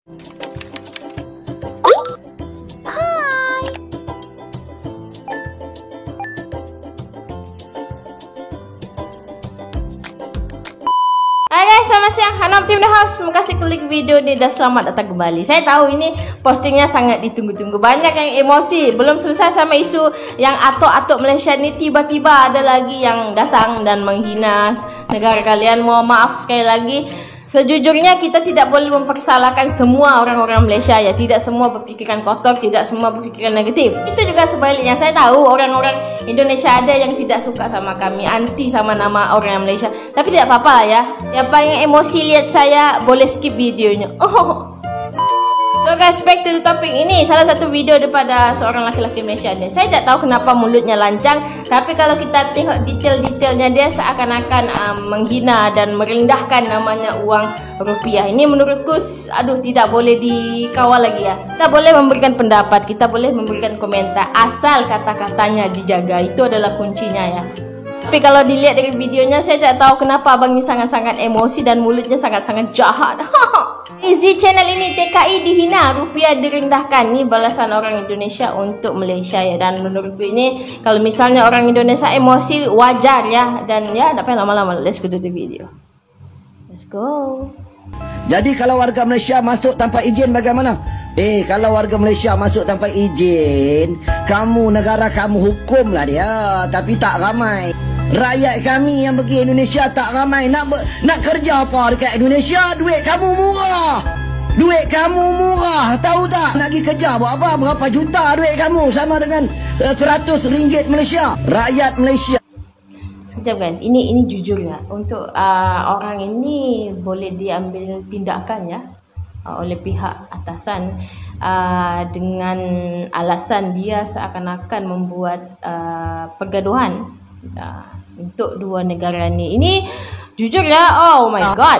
Hai guys, selamat siang. Hanam Tim The House makasih klik video ini dan selamat datang kembali. Saya tahu ini postingnya sangat ditunggu-tunggu. Banyak yang emosi. Belum selesai sama isu yang atok-atok Malaysia ini, tiba-tiba ada lagi yang datang dan menghina negara kalian. Mohon maaf sekali lagi. Sejujurnya kita tidak boleh mempersalahkan semua orang-orang Malaysia ya. Tidak semua berpikiran kotor, tidak semua berpikiran negatif. Itu juga sebaliknya. Saya tahu orang-orang Indonesia ada yang tidak suka sama kami, anti sama nama orang Malaysia. Tapi tidak apa-apa ya. Siapa yang emosi lihat saya boleh skip videonya. So guys, back to the topic ini. Salah satu video daripada seorang laki-laki Malaysia ni. Saya tak tahu kenapa mulutnya lancang, tapi kalau kita tengok detail-detailnya, dia seakan-akan menghina dan merendahkan namanya uang rupiah. Ini menurutku tidak boleh dikawal lagi ya. Kita boleh memberikan pendapat, kita boleh memberikan komentar, asal kata-katanya dijaga. Itu adalah kuncinya ya. Tapi kalau dilihat dari videonya, saya tak tahu kenapa abang ini sangat-sangat emosi dan mulutnya sangat-sangat jahat. Easy channel ini TKI dihina, rupiah direndahkan. Ini balasan orang Indonesia untuk Malaysia ya. Dan menurutku ini, kalau misalnya orang Indonesia emosi, wajar ya. Dan ya, tak payah lama-lama. Let's go to the video. Let's go. Jadi kalau warga Malaysia masuk tanpa izin bagaimana? Kalau warga Malaysia masuk tanpa izin, negara kamu hukumlah dia, tapi tak ramai. Rakyat kami yang pergi Indonesia tak ramai. Nak kerja apa dekat Indonesia? Duit kamu murah. Tahu tak? Nak pergi kerja buat apa? Berapa juta duit kamu? Sama dengan RM100 Malaysia. Rakyat Malaysia. Sekejap guys, ini jujur ya. Untuk orang ini boleh diambil tindakan ya oleh pihak atasan dengan alasan dia seakan-akan membuat pergaduhan untuk dua negara ni. Ini jujur ya, oh my god.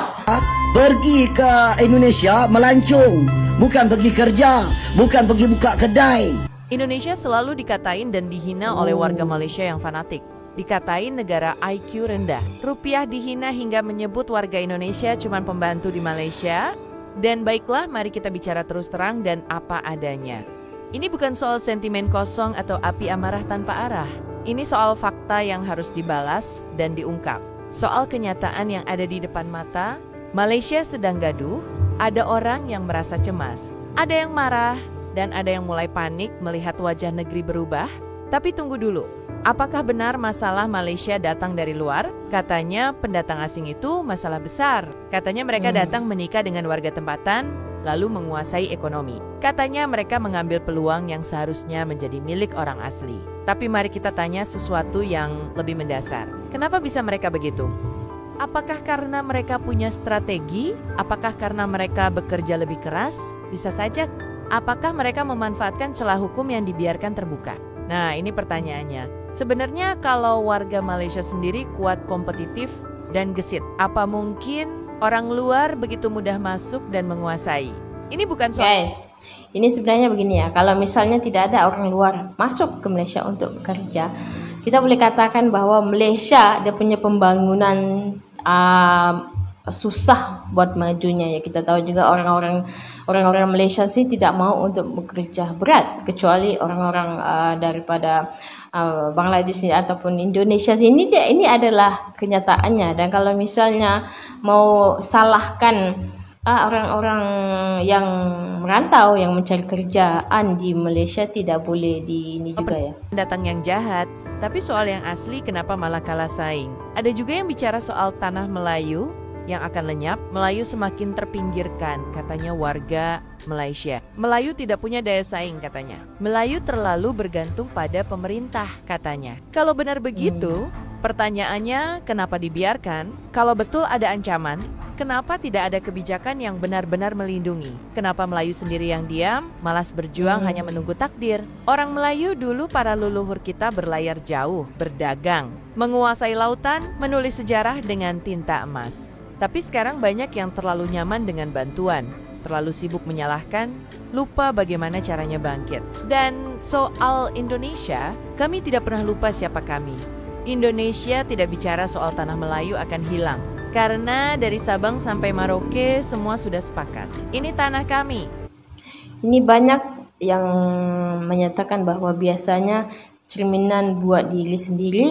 Pergi ke Indonesia melancong, bukan pergi kerja, bukan pergi buka kedai. Indonesia selalu dikatain dan dihina oleh warga Malaysia yang fanatik. Dikatain negara IQ rendah. Rupiah dihina hingga menyebut warga Indonesia cuma pembantu di Malaysia. Dan baiklah, mari kita bicara terus terang dan apa adanya. Ini bukan soal sentimen kosong atau api amarah tanpa arah. Ini soal fakta yang harus dibalas dan diungkap. Soal kenyataan yang ada di depan mata. Malaysia sedang gaduh, ada orang yang merasa cemas. Ada yang marah dan ada yang mulai panik melihat wajah negeri berubah. Tapi tunggu dulu. Apakah benar masalah Malaysia datang dari luar? Katanya pendatang asing itu masalah besar. Katanya mereka datang menikah dengan warga tempatan, lalu menguasai ekonomi. Katanya mereka mengambil peluang yang seharusnya menjadi milik orang asli. Tapi mari kita tanya sesuatu yang lebih mendasar. Kenapa bisa mereka begitu? Apakah karena mereka punya strategi? Apakah karena mereka bekerja lebih keras? Bisa saja. Apakah mereka memanfaatkan celah hukum yang dibiarkan terbuka? Nah, ini pertanyaannya. Sebenarnya kalau warga Malaysia sendiri kuat kompetitif dan gesit, apa mungkin orang luar begitu mudah masuk dan menguasai? Ini bukan soal... Guys, ini sebenarnya begini ya. Kalau misalnya tidak ada orang luar masuk ke Malaysia untuk bekerja, kita boleh katakan bahwa Malaysia dia punya pembangunan susah buat majunya ya. Kita tahu juga orang-orang Malaysia sih tidak mau untuk bekerja berat, kecuali orang-orang daripada Bangladesh ataupun Indonesia sih. Ini adalah kenyataannya. Dan kalau misalnya mau salahkan orang-orang yang merantau yang mencari kerjaan di Malaysia, tidak boleh ini juga ya. Pendatang yang jahat. Tapi soal yang asli kenapa malah kalah saing? Ada juga yang bicara soal tanah Melayu yang akan lenyap. Melayu semakin terpinggirkan, katanya warga Malaysia. Melayu tidak punya daya saing, katanya. Melayu terlalu bergantung pada pemerintah, katanya. Kalau benar begitu, pertanyaannya kenapa dibiarkan? Kalau betul ada ancaman, kenapa tidak ada kebijakan yang benar-benar melindungi? Kenapa Melayu sendiri yang diam, malas berjuang hanya menunggu takdir? Orang Melayu dulu para leluhur kita berlayar jauh, berdagang, menguasai lautan, menulis sejarah dengan tinta emas. Tapi sekarang banyak yang terlalu nyaman dengan bantuan, terlalu sibuk menyalahkan, lupa bagaimana caranya bangkit. Dan soal Indonesia, kami tidak pernah lupa siapa kami. Indonesia tidak bicara soal tanah Melayu akan hilang. Karena dari Sabang sampai Merauke semua sudah sepakat. Ini tanah kami. Ini banyak yang menyatakan bahwa biasanya cerminan buat diri sendiri,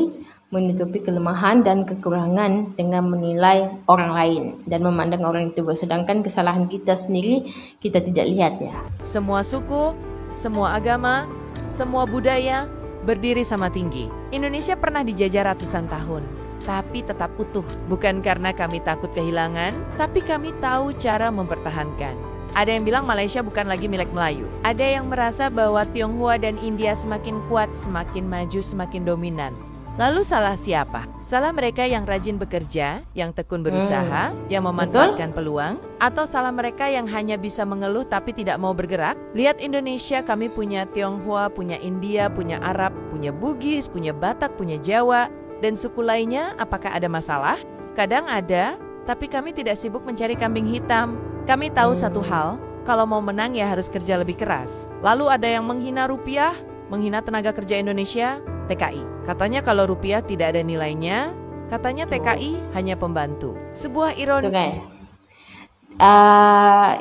menutupi kelemahan dan kekurangan dengan menilai orang lain dan memandang orang itu, sedangkan kesalahan kita sendiri kita tidak lihat ya. Semua suku, semua agama, semua budaya berdiri sama tinggi. Indonesia pernah dijajah ratusan tahun, tapi tetap utuh. Bukan karena kami takut kehilangan, tapi kami tahu cara mempertahankan. Ada yang bilang Malaysia bukan lagi milik Melayu. Ada yang merasa bahwa Tionghoa dan India semakin kuat, semakin maju, semakin dominan. Lalu salah siapa? Salah mereka yang rajin bekerja, yang tekun berusaha, yang memanfaatkan peluang, atau salah mereka yang hanya bisa mengeluh tapi tidak mau bergerak? Lihat Indonesia, kami punya Tionghoa, punya India, punya Arab, punya Bugis, punya Batak, punya Jawa, dan suku lainnya. Apakah ada masalah? Kadang ada, tapi kami tidak sibuk mencari kambing hitam. Kami tahu satu hal, kalau mau menang ya harus kerja lebih keras. Lalu ada yang menghina rupiah, menghina tenaga kerja Indonesia, TKI. Katanya kalau rupiah tidak ada nilainya, katanya TKI hanya pembantu. Sebuah ironi.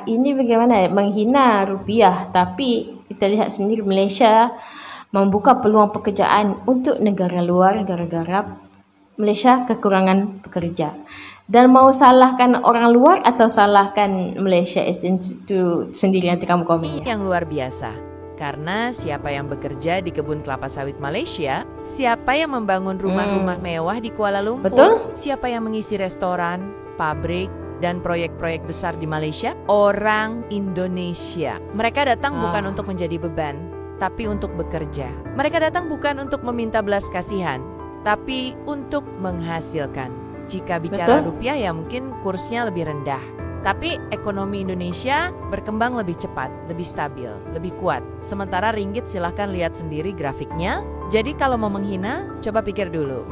Ini bagaimana ya? Menghina rupiah, tapi kita lihat sendiri Malaysia membuka peluang pekerjaan untuk negara luar gara-gara Malaysia kekurangan pekerja. Dan mau salahkan orang luar atau salahkan Malaysia itu sendiri, nanti kamu komen ya. Yang luar biasa. Karena siapa yang bekerja di kebun kelapa sawit Malaysia, siapa yang membangun rumah-rumah mewah di Kuala Lumpur, Betul? Siapa yang mengisi restoran, pabrik, dan proyek-proyek besar di Malaysia, orang Indonesia. Mereka datang bukan untuk menjadi beban, tapi untuk bekerja. Mereka datang bukan untuk meminta belas kasihan, tapi untuk menghasilkan. Jika bicara rupiah ya mungkin kursnya lebih rendah. Tapi ekonomi Indonesia berkembang lebih cepat, lebih stabil, lebih kuat. Sementara ringgit silahkan lihat sendiri grafiknya. Jadi kalau mau menghina, coba pikir dulu.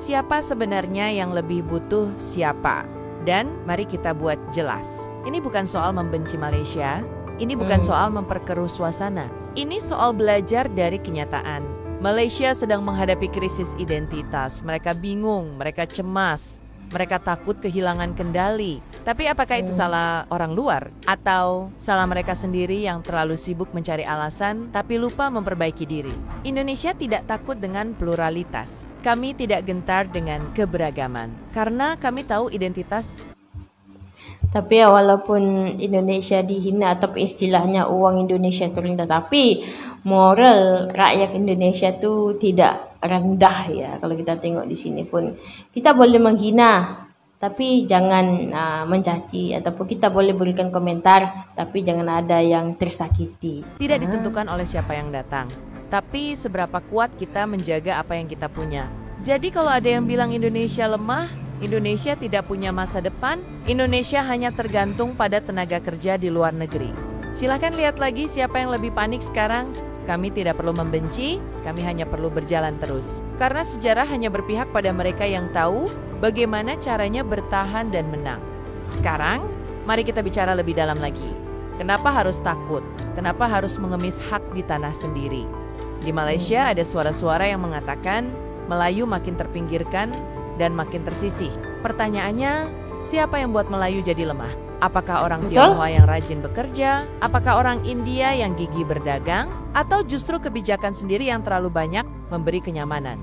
Siapa sebenarnya yang lebih butuh siapa? Dan mari kita buat jelas. Ini bukan soal membenci Malaysia. Ini bukan soal memperkeruh suasana. Ini soal belajar dari kenyataan. Malaysia sedang menghadapi krisis identitas. Mereka bingung, mereka cemas. Mereka takut kehilangan kendali. Tapi apakah itu salah orang luar? Atau salah mereka sendiri yang terlalu sibuk mencari alasan tapi lupa memperbaiki diri? Indonesia tidak takut dengan pluralitas. Kami tidak gentar dengan keberagaman. Karena kami tahu identitas. Tapi ya, walaupun Indonesia dihina atau istilahnya uang Indonesia itu rendah, tapi moral rakyat Indonesia itu tidak rendah ya. Kalau kita tengok di sini pun kita boleh menghina, tapi jangan mencaci, ataupun kita boleh berikan komentar, tapi jangan ada yang tersakiti. Tidak ditentukan oleh siapa yang datang, tapi seberapa kuat kita menjaga apa yang kita punya. Jadi kalau ada yang bilang Indonesia lemah, Indonesia tidak punya masa depan, Indonesia hanya tergantung pada tenaga kerja di luar negeri. Silahkan lihat lagi siapa yang lebih panik sekarang. Kami tidak perlu membenci, kami hanya perlu berjalan terus. Karena sejarah hanya berpihak pada mereka yang tahu bagaimana caranya bertahan dan menang. Sekarang, mari kita bicara lebih dalam lagi. Kenapa harus takut? Kenapa harus mengemis hak di tanah sendiri? Di Malaysia ada suara-suara yang mengatakan Melayu makin terpinggirkan dan makin tersisih. Pertanyaannya, siapa yang buat Melayu jadi lemah? Apakah orang Tionghoa yang rajin bekerja? Apakah orang India yang gigih berdagang? Atau justru kebijakan sendiri yang terlalu banyak memberi kenyamanan?